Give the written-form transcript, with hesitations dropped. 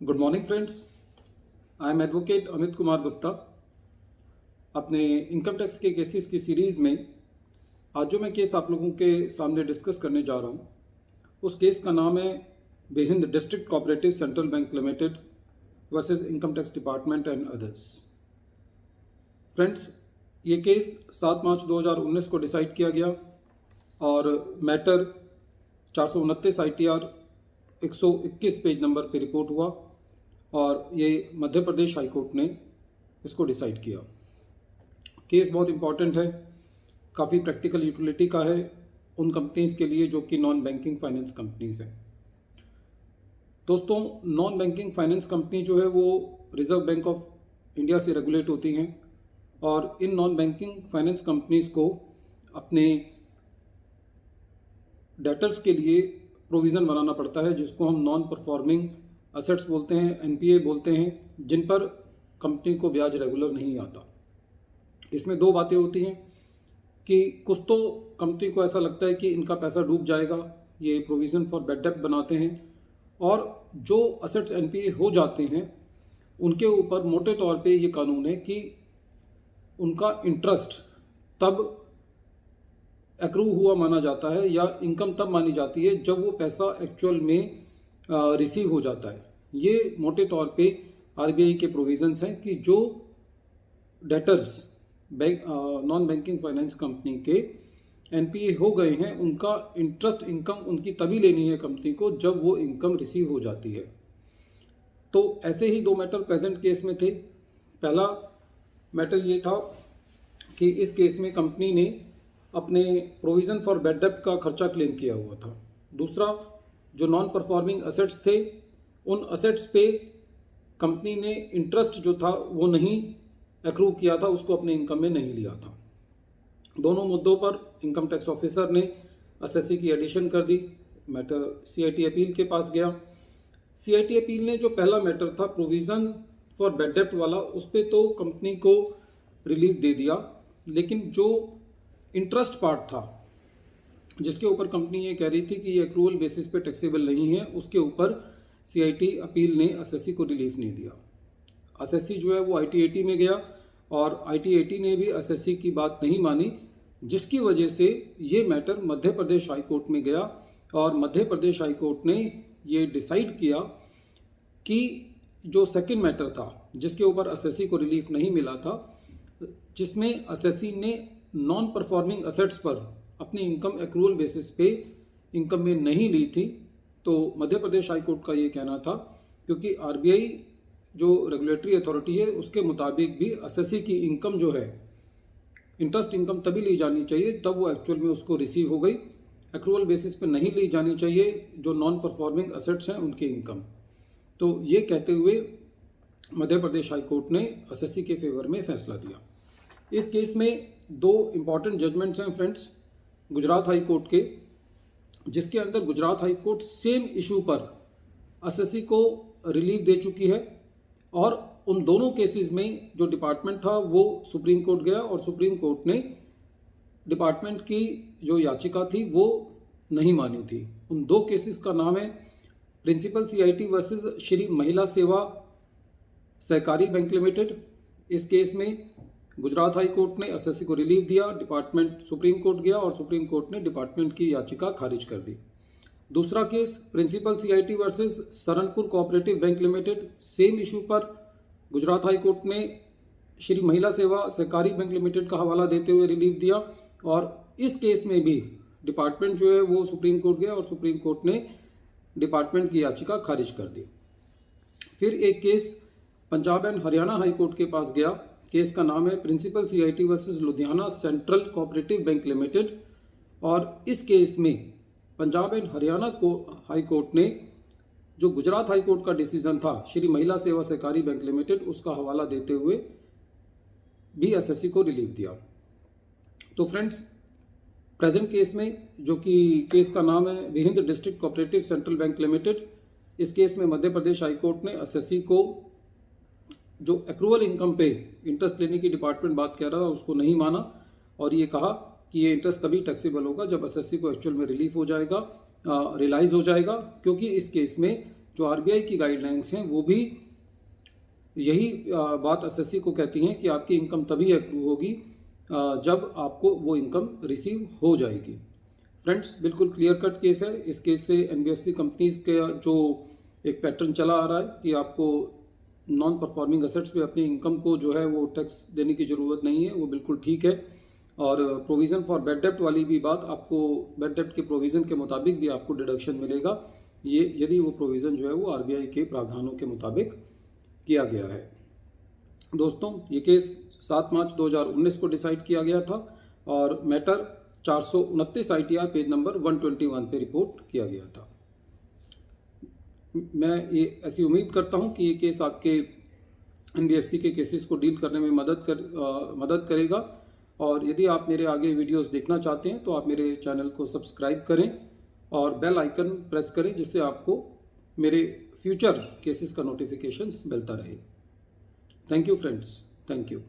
Good morning friends. I am advocate Amit Kumar Gupta. अपने income tax के cases की सीरीज़ में आज जो मैं केस आप लोगों के सामने डिस्कस करने जा रहा हूँ उस केस का नाम है Bhind district cooperative central bank limited versus income tax department and others. Friends, ये केस 7 मार्च 2019 को डिसाइड किया गया और मैटर 429 ITR 121 पेज नंबर पे रिपोर्ट हुआ और ये मध्य प्रदेश हाई कोर्ट ने इसको डिसाइड किया। केस बहुत इम्पॉर्टेंट है, काफ़ी प्रैक्टिकल यूटिलिटी का है उन कंपनीज़ के लिए जो कि नॉन बैंकिंग फाइनेंस कंपनीज़ हैं। दोस्तों, नॉन बैंकिंग फाइनेंस कंपनी जो है वो रिजर्व बैंक ऑफ इंडिया से रेगुलेट होती हैं और in non banking finance companies को अपने डेटर्स के लिए प्रोविज़न बनाना पड़ता है जिसको हम नॉन परफॉर्मिंग असेट्स बोलते हैं, NPA बोलते हैं, जिन पर कंपनी को ब्याज रेगुलर नहीं आता। इसमें दो बातें होती हैं कि कुछ तो कंपनी को ऐसा लगता है कि इनका पैसा डूब जाएगा, ये प्रोविज़न फॉर बैड डेब्ट बनाते हैं, और जो असेट्स NPA हो जाते हैं उनके ऊपर मोटे तौर पे ये कानून है कि उनका इंटरेस्ट तब एक्रू हुआ माना जाता है या इनकम तब मानी जाती है जब वो पैसा एक्चुअल में रिसीव हो जाता है। ये मोटे तौर पे RBI के प्रोविजंस हैं कि जो debtors bank non banking finance company के NPA हो गए हैं उनका इंटरेस्ट इनकम उनकी तभी लेनी है कंपनी को जब वो इनकम रिसीव हो जाती है। तो ऐसे ही दो मैटर प्रेजेंट केस में थे। पहला मैटर ये था कि इस केस में कंपनी ने अपने प्रोविज़न फॉर बैड डेब्ट का खर्चा क्लेम किया हुआ था। दूसरा, जो नॉन परफॉर्मिंग असेट्स थे उन असेट्स पे कंपनी ने इंटरेस्ट जो था वो नहीं एक्रू किया था, उसको अपने इनकम में नहीं लिया था। दोनों मुद्दों पर इनकम टैक्स ऑफिसर ने असेसी की एडिशन कर दी। मैटर CIT अपील के पास गया। CIT अपील ने जो पहला मैटर था प्रोविज़न फॉर बैड डेब्ट वाला, उस पर तो कंपनी को रिलीफ दे दिया, लेकिन जो इंटरेस्ट पार्ट था जिसके ऊपर कंपनी ये कह रही थी कि ये एक्रूअल बेसिस पे टैक्सेबल नहीं है, उसके ऊपर CIT अपील ने असेसी को रिलीफ नहीं दिया। असेसी जो है वो IT-AT में गया और IT-AT ने भी असेसी की बात नहीं मानी, जिसकी वजह से ये मैटर मध्य प्रदेश हाई कोर्ट में गया और मध्य प्रदेश हाई कोर्ट ने ये डिसाइड किया कि जो सेकंड मैटर था जिसके ऊपर असेसी को रिलीफ नहीं मिला था, जिसमें असेसी ने नॉन परफॉर्मिंग असेट्स पर अपनी इनकम एक्रूअल बेसिस पे इनकम में नहीं ली थी, तो मध्य प्रदेश हाई कोर्ट का ये कहना था क्योंकि RBI जो रेगुलेटरी अथॉरिटी है उसके मुताबिक भी असेसी की इनकम जो है इंटरेस्ट इनकम तभी ली जानी चाहिए तब वो एक्चुअल में उसको रिसीव हो गई, एक्रूअल बेसिस पे नहीं ली जानी चाहिए जो नॉन परफॉर्मिंग असेट्स हैं उनकी इनकम। तो ये कहते हुए मध्य प्रदेश हाई कोर्ट ने असेसी के फेवर में फैसला दिया। इस केस में दो इम्पॉर्टेंट जजमेंट्स हैं फ्रेंड्स गुजरात हाई कोर्ट के, जिसके अंदर Gujarat high court same issue पर असेसी को रिलीफ दे चुकी है और उन दोनों केसेस में जो डिपार्टमेंट था वो सुप्रीम कोर्ट गया और सुप्रीम कोर्ट ने डिपार्टमेंट की जो याचिका थी वो नहीं मानी थी। उन दो केसेस का नाम है प्रिंसिपल CIT वर्सेस श्री महिला सेवा सहकारी बैंक लिमिटेड। इस केस में गुजरात हाई कोर्ट ने असेसी को रिलीफ दिया, डिपार्टमेंट सुप्रीम कोर्ट गया और सुप्रीम कोर्ट ने डिपार्टमेंट की याचिका खारिज कर दी। दूसरा case principal CIT versus Saranpur cooperative bank limited, same issue पर गुजरात हाई कोर्ट ने श्री महिला सेवा सहकारी बैंक लिमिटेड का हवाला देते हुए रिलीफ दिया और इस केस में भी डिपार्टमेंट जो है वो सुप्रीम कोर्ट गया और सुप्रीम कोर्ट ने डिपार्टमेंट की याचिका खारिज कर दी। फिर एक case Punjab and Haryana high court के पास गया। केस का नाम है principal CIT versus Ludhiana central cooperative bank limited और इस केस में पंजाब एंड हरियाणा को हाई कोर्ट ने जो गुजरात हाई कोर्ट का डिसीजन था श्री महिला सेवा सहकारी बैंक लिमिटेड उसका हवाला देते हुए भी असेसी को रिलीफ दिया। तो फ्रेंड्स, प्रेजेंट केस में जो कि केस का नाम है Bhind district cooperative central bank limited, इस केस में मध्य प्रदेश हाई कोर्ट ने असेसी को जो एक्रूअल इनकम पे इंटरेस्ट लेने की डिपार्टमेंट बात कर रहा था उसको नहीं माना और ये कहा कि ये इंटरेस्ट तभी टैक्सेबल होगा जब असेसी को एक्चुअल में रिलीफ हो जाएगा, रियलाइज हो जाएगा, क्योंकि इस केस में जो आरबीआई की गाइडलाइंस हैं वो भी यही बात एसएससी को कहती हैं कि आपकी इनकम तभी अक्रू होगी जब आपको वो इनकम रिसीव हो जाएगी। फ्रेंड्स, बिल्कुल क्लियर कट केस है। इस केस से एनबीएफसी कंपनीज के जो एक पैटर्न चला आ रहा है कि आपको नॉन परफॉर्मिंग एसेट्स पे अपनी इनकम को जो है वो टैक्स देने की ज़रूरत नहीं है, वो बिल्कुल ठीक है। और प्रोविज़न फॉर बैड डेप्ट वाली भी बात, आपको बैड डेप्ट के प्रोविज़न के मुताबिक भी आपको डिडक्शन मिलेगा, ये यदि वो प्रोविज़न जो है वो आरबीआई के प्रावधानों के मुताबिक किया गया है। दोस्तों, ये केस 7 मार्च 2019 को डिसाइड किया गया था और मैटर 429 ITR पेज नंबर 121 पे रिपोर्ट किया गया था। मैं ये ऐसी उम्मीद करता हूँ कि ये केस आपके एनबीएफसी के केसेस को डील करने में मदद करेगा। और यदि आप मेरे आगे वीडियोस देखना चाहते हैं तो आप मेरे चैनल को सब्सक्राइब करें और बेल आइकन प्रेस करें, जिससे आपको मेरे फ्यूचर केसेस का नोटिफिकेशंस मिलता रहे। Thank you friends, thank you.